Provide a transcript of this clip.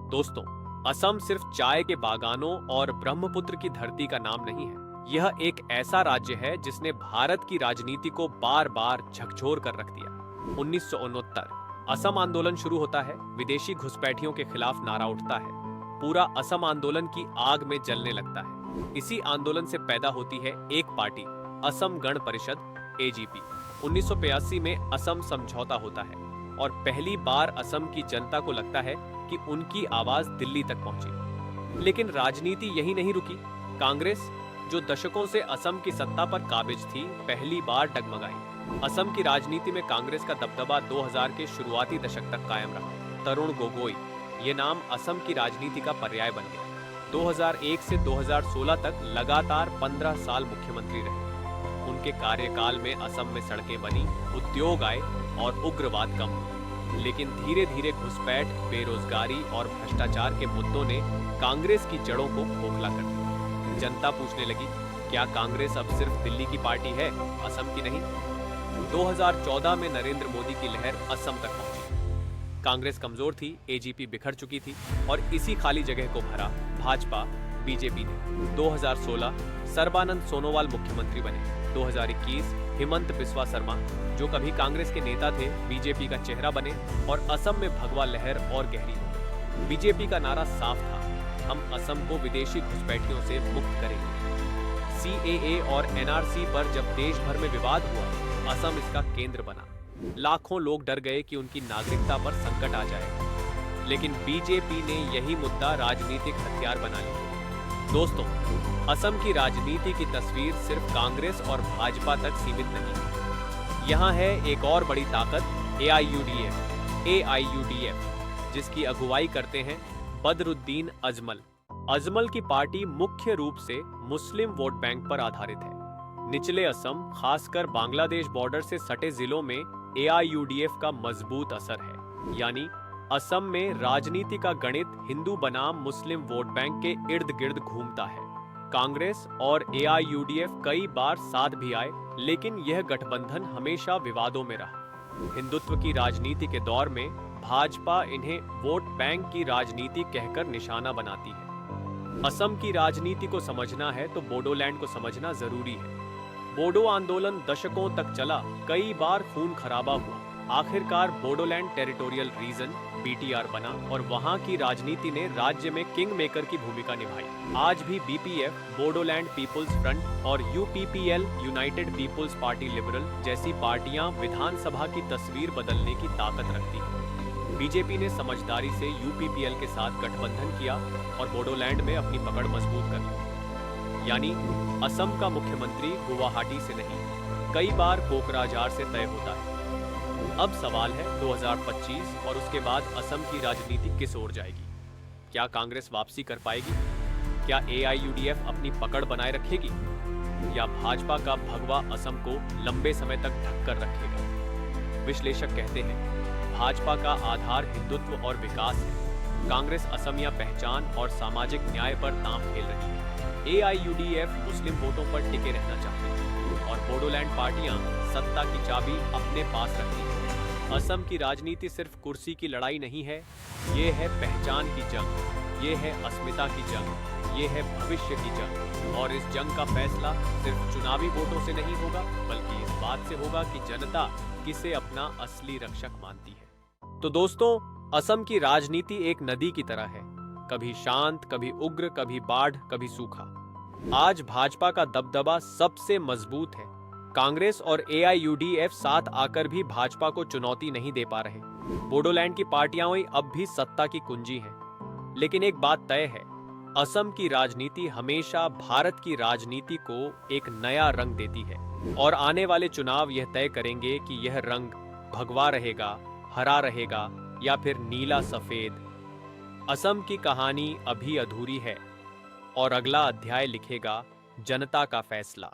दोस्तों, असम सिर्फ चाय के बागानों और ब्रह्मपुत्र की धरती का नाम नहीं है। यह एक ऐसा राज्य है जिसने भारत की राजनीति को बार बार झकझोर कर रख दिया। 1969 असम आंदोलन शुरू होता है। विदेशी घुसपैठियों के खिलाफ नारा उठता है। पूरा असम आंदोलन की आग में जलने लगता है। इसी आंदोलन से पैदा होती है एक पार्टी, असम गण परिषद AGP। 1982 में असम समझौता होता है और पहली बार असम की जनता को लगता है कि उनकी आवाज दिल्ली तक पहुंची। लेकिन राजनीति यही नहीं रुकी। कांग्रेस, जो दशकों से असम की सत्ता पर काबिज थी, पहली बार डगमगाई। असम की राजनीति में कांग्रेस का दबदबा 2000 के शुरुआती दशक तक कायम रहा। तरुण गोगोई, ये नाम असम की राजनीति का पर्याय बन गया। 2001 से 2016 तक लगातार 15 साल मुख्यमंत्री रहे। उनके कार्यकाल में असम में सड़कें बनी, उद्योग आए और उग्रवाद कम हुआ। लेकिन धीरे धीरे घुसपैठ, बेरोजगारी और भ्रष्टाचार के मुद्दों ने कांग्रेस की जड़ों को खोखला कर दिया। जनता पूछने लगी, क्या कांग्रेस अब सिर्फ दिल्ली की पार्टी है, असम की नहीं? 2014 में नरेंद्र मोदी की लहर असम तक पहुंची। कांग्रेस कमजोर थी, AGP बिखर चुकी थी और इसी खाली जगह को भरा भाजपा BJP ने। 2016 सर्बानंद सोनोवाल मुख्यमंत्री बने। 2021 हिमंत बिस्वा शर्मा, जो कभी कांग्रेस के नेता थे, BJP का चेहरा बने और असम में भगवा लहर और गहरी हो। BJP का नारा साफ था, हम असम को विदेशी घुसपैठियों से मुक्त करेंगे। CAA और NRC पर जब देश भर में विवाद हुआ, असम इसका केंद्र बना। लाखों लोग डर गए कि उनकी नागरिकता पर संकट आ जाएगा। लेकिन BJP ने यही मुद्दा राजनीतिक हथियार बना लिया। दोस्तों, असम की राजनीति की तस्वीर सिर्फ कांग्रेस और भाजपा तक सीमित नहीं। यहाँ है एक और बड़ी ताकत, AIUDF, जिसकी अगुवाई करते हैं बदरुद्दीन अजमल। अजमल की पार्टी मुख्य रूप से मुस्लिम वोट बैंक पर आधारित है। निचले असम, खासकर बांग्लादेश बॉर्डर से सटे जिलों में AIUDF का मजबूत असर है। यानी असम में राजनीति का गणित हिंदू बनाम मुस्लिम वोट बैंक के इर्द गिर्द घूमता है। कांग्रेस और AIUDF कई बार साथ भी आए, लेकिन यह गठबंधन हमेशा विवादों में रहा। हिंदुत्व की राजनीति के दौर में भाजपा इन्हें वोट बैंक की राजनीति कहकर निशाना बनाती है। असम की राजनीति को समझना है तो बोडोलैंड को समझना जरूरी है। बोडो आंदोलन दशकों तक चला, कई बार खून खराबा हुआ। आखिरकार बोडोलैंड टेरिटोरियल रीजन BTR बना और वहां की राजनीति ने राज्य में किंग मेकर की भूमिका निभाई। आज भी BPF, बोडोलैंड पीपुल्स फ्रंट और UPPL, united people's party liberal जैसी पार्टियां विधानसभा की तस्वीर बदलने की ताकत रखती हैं। BJP ने समझदारी से UPPL के साथ गठबंधन किया और बोडोलैंड में अपनी पकड़ मजबूत कर ली। यानी असम का मुख्यमंत्री गुवाहाटी से नहीं, कई बार कोकराझार से तय होता है। अब सवाल है 2025 और उसके बाद असम की राजनीति किस ओर जाएगी? क्या कांग्रेस वापसी कर पाएगी? क्या AIUDF अपनी पकड़ बनाए रखेगी? या भाजपा का भगवा असम को लंबे समय तक ढककर रखेगा? विश्लेषक कहते हैं, भाजपा का आधार हिंदुत्व और विकास है। कांग्रेस असमिया पहचान और सामाजिक न्याय पर तांव खेल रही है। AIUDF मुस्लिम वोटों पर टिके रहना चाहते हैं और बोडोलैंड पार्टियां सत्ता की चाबी अपने पास रखती हैं। असम की राजनीति सिर्फ कुर्सी की लड़ाई नहीं है, ये है पहचान की जंग, ये है अस्मिता की जंग, ये है भविष्य की जंग। और इस जंग का फैसला सिर्फ चुनावी वोटों से नहीं होगा, बल्कि इस बात से होगा कि जनता किसे अपना असली रक्षक मानती है। तो दोस्तों, असम की राजनीति एक नदी की तरह है, कभी शांत, कभी उग्र, कभी बाढ़, कभी सूखा। आज भाजपा का दबदबा सबसे मजबूत है। कांग्रेस और AIUDF साथ आकर भी भाजपा को चुनौती नहीं दे पा रहे। बोडोलैंड की पार्टियां अब भी सत्ता की कुंजी हैं। लेकिन एक बात तय है, असम की राजनीति हमेशा भारत की राजनीति को एक नया रंग देती है और आने वाले चुनाव यह तय करेंगे कि यह रंग भगवा रहेगा, हरा रहेगा या फिर नीला सफेद। असम की कहानी अभी अधूरी है और अगला अध्याय लिखेगा जनता का फैसला।